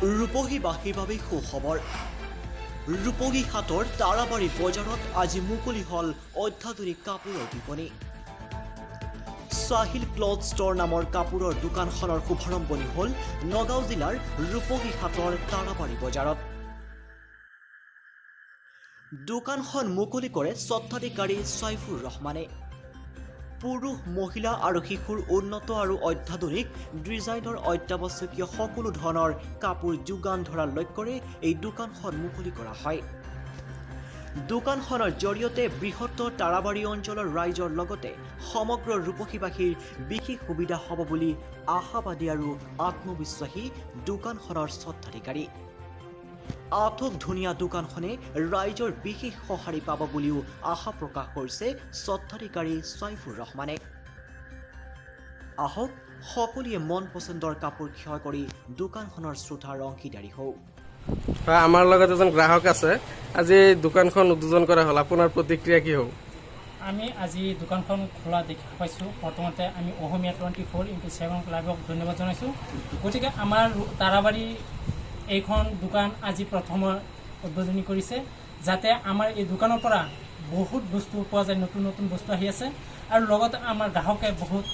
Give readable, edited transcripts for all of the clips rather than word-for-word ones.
ৰূপহীবাসীৰ বাবে সুখবৰ। ৰূপহী হাটৰ তাৰাবাৰী বজাৰত আজি মুকলি হ'ল অত্যাধুনিক কাপোৰৰ বিপণী। সাহিল ক্লথ ষ্ট'ৰ নামৰ কাপোৰৰ দোকানখনৰ শুভাৰম্ভণি হ'ল নগাঁও জিলাৰ ৰূপহী হাটৰ তাৰাবাৰী বজাৰত। দোকানখন মুকলি কৰে স্বত্বাধিকাৰী সাইফুৰ ৰহমানে। পুৰুষ, মহিলা আৰু শিশুৰ উন্নত আৰু অত্যাধুনিক ডিজাইনৰ অত্যাৱশ্যকীয় সকলো ধৰণৰ কাপোৰ যোগান ধৰাৰ লক্ষ্যৰে এই দোকানখন মুকলি কৰা হয়। দোকানখনৰ জৰিয়তে বৃহত্তৰ তাৰাবাৰী অঞ্চলৰ ৰাইজৰ লগতে সমগ্ৰ ৰূপহীবাসীৰ বিশেষ সুবিধা হ'ব বুলি আশাবাদী আৰু আত্মবিশ্বাসী দোকানখনৰ স্বত্বাধিকাৰী। আটক ধুনীয়া দোকানখনে ৰাইজৰ বিশেষ সঁহাৰি পাব বুলিও আশা প্ৰকাশ কৰিছে স্বত্বাধিকাৰী সাইফুৰ ৰহমানে। আহক সকলোৱে মন পচন্দৰ কাপোৰ ক্ৰয় কৰি দোকানখনৰ শ্ৰোতাৰ অংশীদাৰী হওক। আমাৰ লগত এজন গ্ৰাহক আছে। আজি দোকানখন উদ্বোধন কৰা হ'ল, আপোনাৰ প্ৰতিক্ৰিয়া কি হ'ব? আমি আজি দোকানখন খোলা দেখা পাইছোঁ। প্ৰথমতে আমি অসমীয়া 24x7 ক্লাবক ধন্যবাদ জনাইছোঁ। গতিকে আমাৰ তাৰাবাৰী এইখন দোকান আজি প্ৰথমৰ উদ্বোধনী কৰিছে, যাতে আমাৰ এই দোকানৰ পৰা বহুত বস্তু পোৱা যায়, নতুন নতুন বস্তু আহি আছে আৰু লগতে আমাৰ গ্ৰাহকে বহুত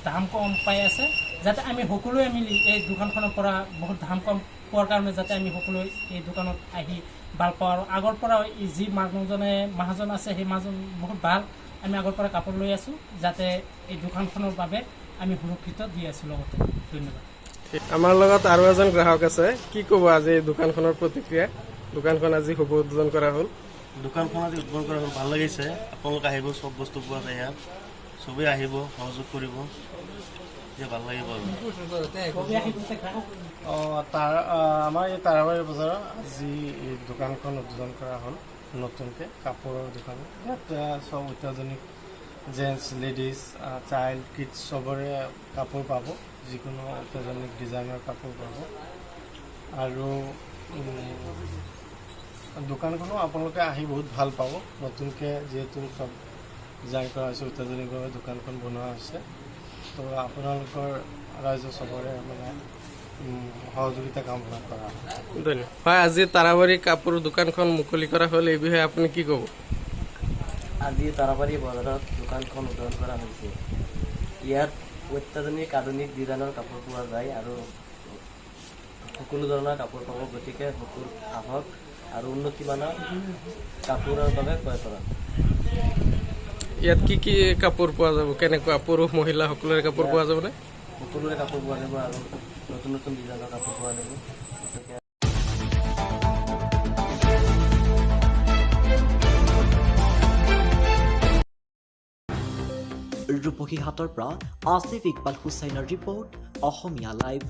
দাম কম পাই আছে, যাতে আমি সকলোৱে মিলি এই দোকানখনৰ পৰা বহুত দাম কম পোৱাৰ কাৰণে যাতে আমি সকলোৱে এই দোকানত আহি ভাল পাওঁ। আৰু আগৰ পৰা যি মানুহজন আছে সেই মানুহজন বহুত ভাল। আমি আগৰ পৰা কাপোৰ লৈ আছোঁ, যাতে এই দোকানখনৰ বাবে আমি সুৰক্ষিত দি আছোঁ। লগতে ধন্যবাদ। আমাৰ লগত আৰু এজন গ্ৰাহক আছে, কি ক'ব আজি দোকানখনৰ প্ৰতিক্ৰিয়া? দোকানখন আজি শুভ উদ্বোধন কৰা হ'ল। দোকানখন আজি উদ্বোধন কৰা হ'ল, ভাল লাগিছে। আপোনালোক আহিব, চব বস্তু পোৱা যায় ইয়াত, চবেই আহিব, সহযোগ কৰিব, এতিয়া ভাল লাগিব। আমাৰ এই তাৰাবাৰী বজাৰত আজি এই দোকানখন উদ্বোধন কৰা হ'ল নতুনকৈ, কাপোৰৰ দোকান। ইয়াত চব অত্যাধুনিক জেণ্টছ, লেডিজ, চাইল্ড, কিডছ চবৰে কাপোৰ পাব, যিকোনো অত্যাধুনিক ডিজাইনৰ কাপোৰ পাব। আৰু দোকানখনো আপোনালোকে আহি বহুত ভাল পাব। নতুনকৈ যিহেতু চব ডিজাইন কৰা হৈছে, অত্যাধুনিকভাৱে দোকানখন বনোৱা হৈছে, তো আপোনালোকৰ ৰাইজৰ চবৰে মানে সহযোগিতা কামনা কৰা ধন্যবাদ। হয়, আজি তাৰাবাৰী কাপোৰ দোকানখন মুকলি কৰা হ'ল, এই বিষয়ে আপুনি কি ক'ব? আজি তাৰাবাৰী বজাৰত দোকানখন উদ্বোধন কৰা হৈছে। ইয়াত অত্যাধুনিক আধুনিক ডিজাইনৰ কাপোৰ পোৱা যায় আৰু সকলো ধৰণৰ কাপোৰ পাব। গতিকে সকলো আহক আৰু উন্নতিমানৰ কাপোৰৰ বাবে ক্ৰয় কৰক। ইয়াত কি কি কাপোৰ পোৱা যাব? কেনেকুৱা পুৰুষ, মহিলা সকলোৰে কাপোৰ পোৱা যাবনে? সকলোৰে কাপোৰ পোৱা যাব আৰু নতুন নতুন ডিজাইনৰ কাপোৰ পোৱা যাব। ৰূপহী হাটৰ পৰা আসিফ ইকবাল হুছেইনৰ ৰিপৰ্ট, অসমীয়া লাইভ।